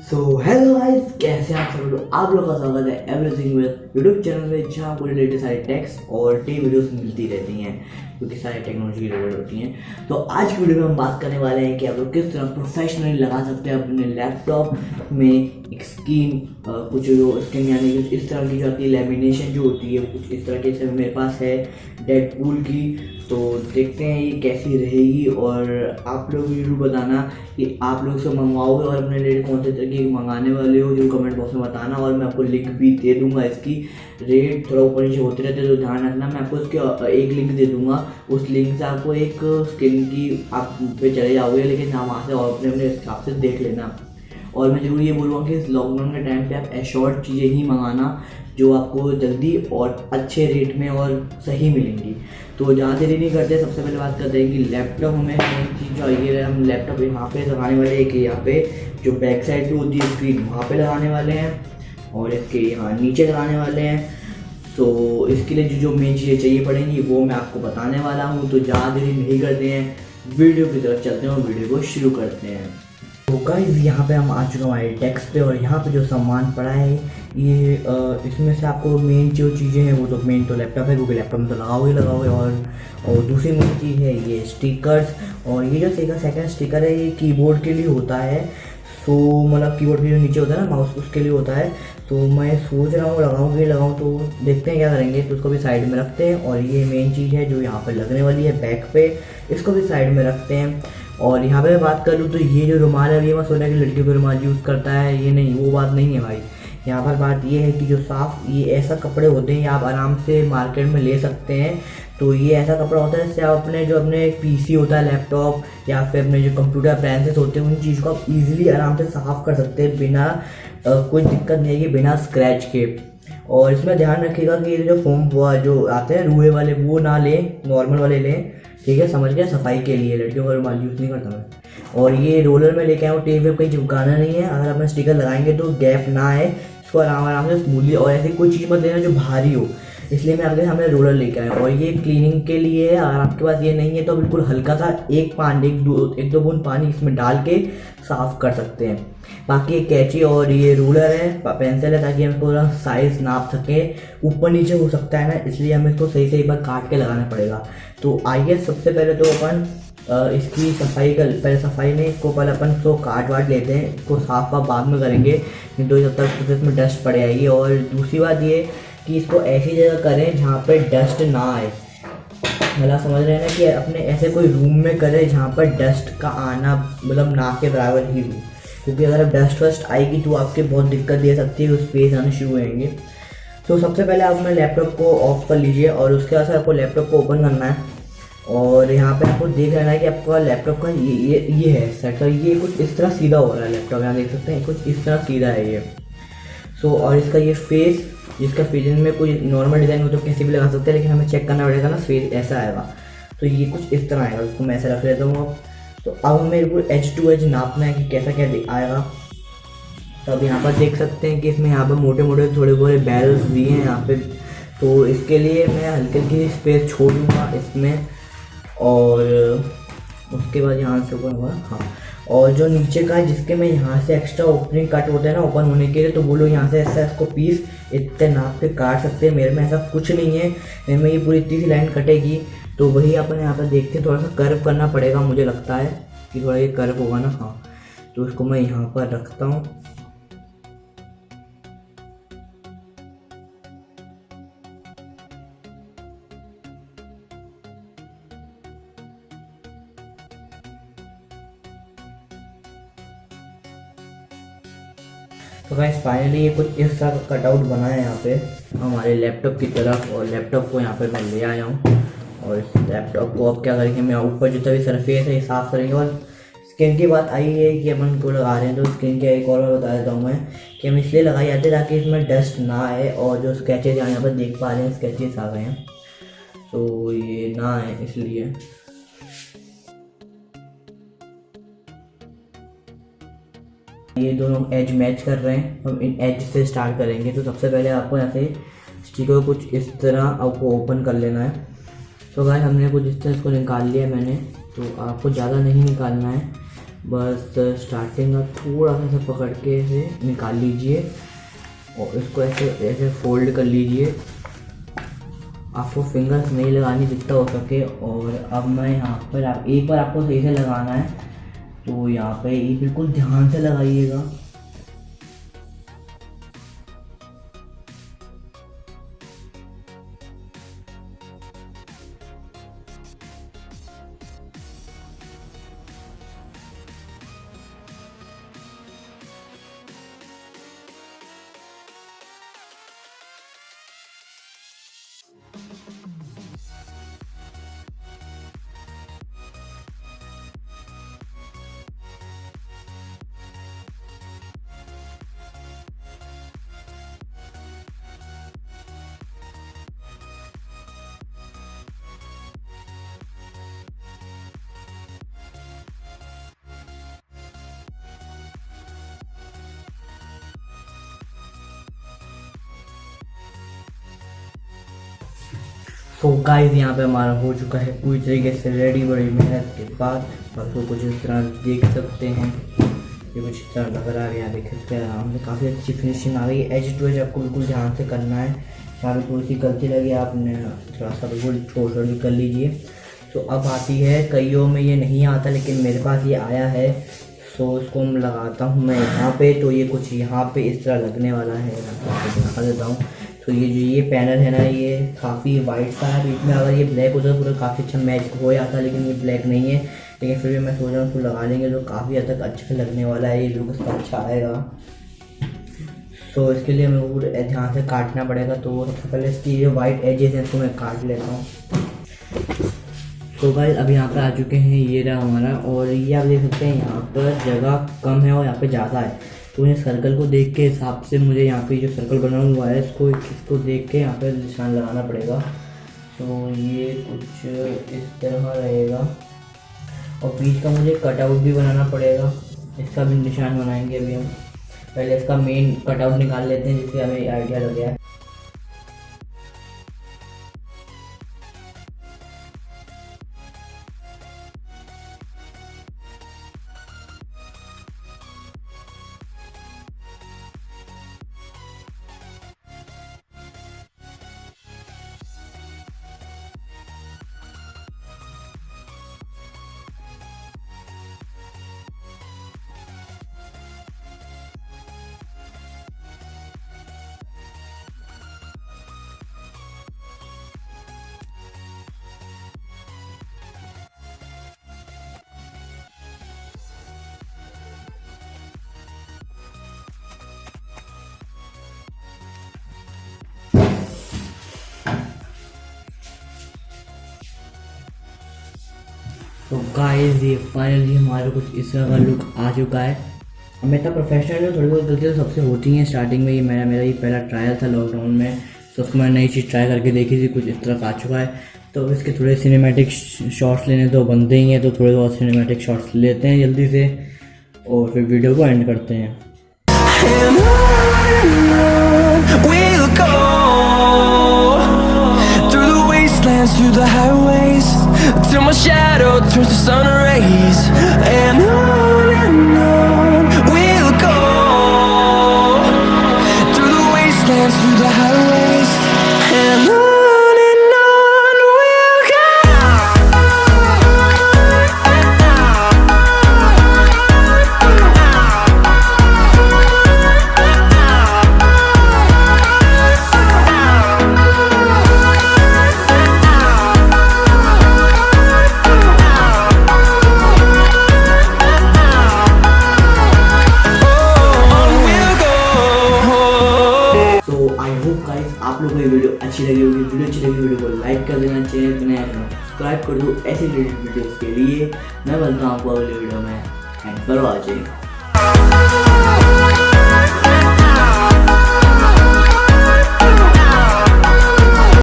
So hello guys, कैसे हैं आप सब लोग। आप लोग का स्वागत है एवरीथिंग विद यूट्यूब चैनल में, जहाँ आपको रिलेटेड सारी टेक्स्ट और टी वीडियोस मिलती रहती हैं क्योंकि सारी टेक्नोलॉजी रिलेटेड होती हैं। तो आज की वीडियो में हम बात करने वाले हैं कि आप लोग किस तरह प्रोफेशनली लगा सकते हैं अपने लैपटॉप में एक स्क्रीन, कुछ जो स्क्रीन यानी कि इस तरह की जो आपकी लेमिनेशन जो होती है कुछ इस तरह के मेरे पास है डेडपूल की। तो देखते हैं ये कैसी रहेगी और आप लोग जरूर बताना कि आप लोग से मंगवाओगे और अपने लिए कौन से तरीके की मंगाने वाले हो, जो कमेंट बॉक्स में बताना। और मैं आपको लिंक भी दे दूंगा, इसकी रेट थोड़ा ऊपर नीचे होते रहते हैं तो ध्यान रखना। मैं आपको इसके एक लिंक दे दूंगा, उस लिंक से आपको एक स्किन की आप पे चले जाओगे, लेकिन वहाँ से और अपने हिसाब से देख लेना। और मैं ज़रूर ये बोलूँगा कि इस लॉकडाउन के टाइम पे आप एश्योर्ड चीज़ें ही मंगाना जो आपको जल्दी और अच्छे रेट में और सही मिलेंगी। तो ज़्यादा देरी नहीं करते, सबसे पहले बात करते हैं कि लैपटॉप हमें मेन चीज़ चाहिए। हम लैपटॉप यहाँ पे लगाने वाले हैं कि यहाँ पे जो बैक साइड पे होती है स्क्रीन वहाँ पे लगाने वाले हैं और इसके यहाँ नीचे लगाने वाले हैं। तो इसके लिए जो मेन चीज़ें चाहिए पड़ेंगी वो मैं आपको बताने वाला हूँ। तो ज़्यादा देरी नहीं करते हैं, वीडियो की तरफ चलते हैं और वीडियो को शुरू करते हैं। तो गाइस यहाँ पे हम आ चुके हैं हमारे डेस्क पे और यहाँ पे जो सामान पड़ा है ये इसमें से आपको मेन जो चीज़ें हैं वो तो मेन तो लैपटॉप है क्योंकि लैपटॉप में तो लगाओगे। और दूसरी मेन चीज़ है ये स्टिकर्स। और ये जो सेकंड स्टिकर है ये कीबोर्ड के लिए होता है। तो मतलब कीबोर्ड के जो नीचे होता है ना माउस, उसके लिए होता है। तो मैं सोच रहा हूँ लगाऊँ तो देखते हैं क्या करेंगे। तो उसको भी साइड में रखते हैं और ये मेन चीज़ है जो यहाँ पर लगने वाली है बैक पे, इसको भी साइड में रखते हैं। और यहाँ पे मैं बात करूँ तो ये जो रुमाल है ये मैं सोचा कि लड़कियों का रुमाल यूज़ करता है, ये नहीं, वो बात नहीं है भाई। यहाँ पर बात ये है कि जो साफ़ ये ऐसा कपड़े होते हैं, ये आप आराम से मार्केट में ले सकते हैं। तो ये ऐसा कपड़ा होता है जिससे आप अपने पीसी होता है लैपटॉप या फिर अपने जो कंप्यूटर अप्लायंसेस होते हैं उन चीज़ों को आप ईजिली आराम से साफ़ कर सकते हैं बिना कोई दिक्कत नहीं है, बिना स्क्रैच के। और इसमें ध्यान रखिएगा कि ये जो फोम जो आते हैं रूहे वाले वो ना लें, नॉर्मल वाले लें, ठीक है, समझ गए। सफाई के लिए लड़कियों का रुमाल यूज़ नहीं करता मैं। और ये रोलर में लेके आया हूँ, टेप वेप कहीं चिपकाना नहीं है। अगर अपना स्टिकर लगाएंगे तो गैप ना आए, इसको आराम से स्मूथली, और ऐसी कोई चीज़ मत लेना जो भारी हो, इसलिए मैं आपके सामने रोलर लेके आया हूँ। और ये क्लीनिंग के लिए है, अगर आपके पास ये नहीं है तो बिल्कुल हल्का सा एक दो बूंद पानी इसमें डाल के साफ़ कर सकते हैं। बाकी एक कैंची और ये रूलर है, पेंसिल है, ताकि हम इसको साइज़ नाप सकें। ऊपर नीचे हो सकता है ना, इसलिए हमें इसको सही से एक बार काट के लगाना पड़ेगा। तो आइए सबसे पहले तो अपन इसकी सफाई इसको पहले अपन इसको काट वाट लेते हैं। इसको साफ बाद में करेंगे, नहीं तो जब तक इसमें डस्ट पड़ जाएगी। और दूसरी बात ये कि इसको ऐसी जगह करें जहाँ पे डस्ट ना आए, मतलब समझ रहे हैं ना, कि अपने ऐसे कोई रूम में करें जहाँ पर डस्ट का आना मतलब ना के बराबर ही हो, क्योंकि अगर अब डस्ट वस्ट आएगी तो आपके बहुत दिक्कत दे सकती है, स्पेस आने शुरू होंगे। तो सबसे पहले आप अपने लैपटॉप को ऑफ कर लीजिए और उसके बाद आपको लैपटॉप को ओपन करना है। और यहाँ पे आपको देख लेना है कि आपका लैपटॉप का ये है सेट, ये कुछ इस तरह सीधा हो रहा है लैपटॉप, यहाँ देख सकते हैं कुछ इस तरह सीधा है ये। सो और इसका ये फेस, जिसका फेस में कोई नॉर्मल डिज़ाइन हो तो कैसे भी लगा सकते हैं, लेकिन हमें चेक करना पड़ेगा ना, फेस ऐसा आएगा। तो ये कुछ इस तरह आएगा, उसको मैं ऐसे रख लेता हूँ अब। तो अब हमें बिल्कुल एज टू एज नापना है कि कैसा क्या आएगा। तो अब यहाँ पर देख सकते हैं कि इसमें यहाँ पर मोटे मोटे थोड़े थोड़े बैरल्स दिए हैं यहाँ पे। तो इसके लिए मैं हल्की हल्की स्पेस छोड़ूंगा इसमें। और उसके बाद यहाँ से ऊपर होगा, हाँ। और जो नीचे का जिसके में यहाँ से एक्स्ट्रा ओपनिंग कट होते हैं ना ओपन होने के लिए, तो वो लोग यहाँ से ऐसा इसको पीस इतने नाप के काट सकते हैं। मेरे में ऐसा कुछ नहीं है, मेरे में ये पूरी इतनी सी लाइन कटेगी। तो वही अपन यहाँ पर देखते हैं, थोड़ा सा कर्व करना पड़ेगा, मुझे लगता है कि थोड़ा ये कर्व होगा ना, हाँ। तो इसको मैं यहाँ पर रखता हूँ। तो गाइस फाइनली ये कुछ इस तरह का कटआउट बना है यहाँ पे हमारे लैपटॉप की तरफ। और लैपटॉप को यहाँ पे मैं ले आया हूँ और इस लैपटॉप को अब क्या करेंगे, मैं ऊपर जितना भी सरफेस है ये साफ़ करेंगे। और स्क्रीन की बात आई है कि अपन को लगा रहे हैं, तो स्क्रीन का एक और बता देता हूँ मैं कि हम इसलिए लगाई जाते हैं ताकि इसमें डस्ट ना आए। और जो स्केचेज यहाँ पर देख पा रहे हैं, स्केचेस आ गए हैं, तो ये ना आए इसलिए। ये दोनों एज मैच कर रहे हैं, हम इन एज से स्टार्ट करेंगे। तो सबसे पहले आपको यहाँ से स्टिकर कुछ इस तरह आपको ओपन कर लेना है। तो गाइस हमने कुछ इस तरह इसको निकाल लिया मैंने, तो आपको ज़्यादा नहीं निकालना है, बस स्टार्टिंग का थोड़ा सा पकड़ के इसे निकाल लीजिए और इसको ऐसे ऐसे फोल्ड कर लीजिए। आपको फिंगर्स नहीं लगानी जितना हो सके। और अब मैं यहाँ पर एक बार आपको सही से लगाना है, तो यहाँ पे बिल्कुल ध्यान से लगाइएगा। तो गाइस यहाँ पे हमारा हो चुका है पूरी तरीके से रेडी, बड़ी मेहनत के बाद। आपको कुछ इस तरह देख सकते हैं, ये कुछ इस तरह नजर आ गया, देख सकते हैं आराम से, काफ़ी अच्छी फिनिशिंग आ गई। एज टू एज आपको बिल्कुल ध्यान से करना है। यहाँ पे थोड़ी सी गलती लगी, आपने थोड़ा सा बिल्कुल छोड़ कर लीजिए। तो अब आती है, कईयों में ये नहीं आता लेकिन मेरे पास ये आया है, तो इसको मैं लगाता हूँ मैं यहाँ पे। तो ये कुछ यहाँ पे इस तरह लगने वाला है, आपको दिखा देता हूँ। तो ये जो ये पैनल है ना, ये काफ़ी वाइट सा है, बीच में अगर ये ब्लैक होता तो पूरा काफ़ी अच्छा मैच हो जाता, लेकिन ये ब्लैक नहीं है। लेकिन फिर भी मैं सोच रहा हूँ उसको लगा लेंगे तो काफ़ी हद तक अच्छा लगने वाला है, ये लुक इसका अच्छा आएगा। तो इसके लिए हमें पूरे ध्यान से काटना पड़ेगा। तो सबसे पहले इसकी जो वाइट एजेस हैं इसको मैं काट लेता हूँ। तो गाइस अब यहाँ पर आ चुके हैं, ये रहा हमारा। और ये आप देख सकते हैं यहाँ पर जगह कम है और यहाँ पे ज़्यादा है। तो ये सर्कल को देख के हिसाब से मुझे यहाँ पे जो सर्कल बना हुआ है इसको देख के यहाँ पे निशान लगाना पड़ेगा। तो ये कुछ इस तरह रहेगा और बीच का मुझे कटआउट भी बनाना पड़ेगा, इसका भी निशान बनाएंगे अभी हम। पहले इसका मेन कटआउट निकाल लेते हैं जिससे हमें आइडिया लग गया है। तो गाइस ये फाइनली हमारा कुछ इस तरह का लुक आ चुका है। अब मैं इतना प्रोफेशनल हूँ, थोड़ी बहुत गलतियाँ तो सबसे होती हैं स्टार्टिंग में। ये मेरा ये पहला ट्रायल था लॉकडाउन में, तो उसको मैं नई चीज़ ट्राई करके देखी थी, कुछ इस तरह का आ चुका है। तो अब इसके थोड़े सिनेमैटिक शॉट्स लेने तो बनते ही हैं, तो थोड़े बहुत सिनेमैटिक शॉट्स लेते हैं जल्दी से और फिर वीडियो को एंड करते हैं। Through the highways till my shadow turns to sun rays, and on we'll go through the wastelands, through the highways, and on we'll go. आप लोगों को ये वीडियो अच्छी लगी होगी, वीडियो को लाइक कर देना, चैनल पर नया चैनल सब्सक्राइब कर दो ऐसे रिलेटेड वीडियोस के लिए। मैं मिलता हूँ आपको अगले वीडियो में। Thanks for watching.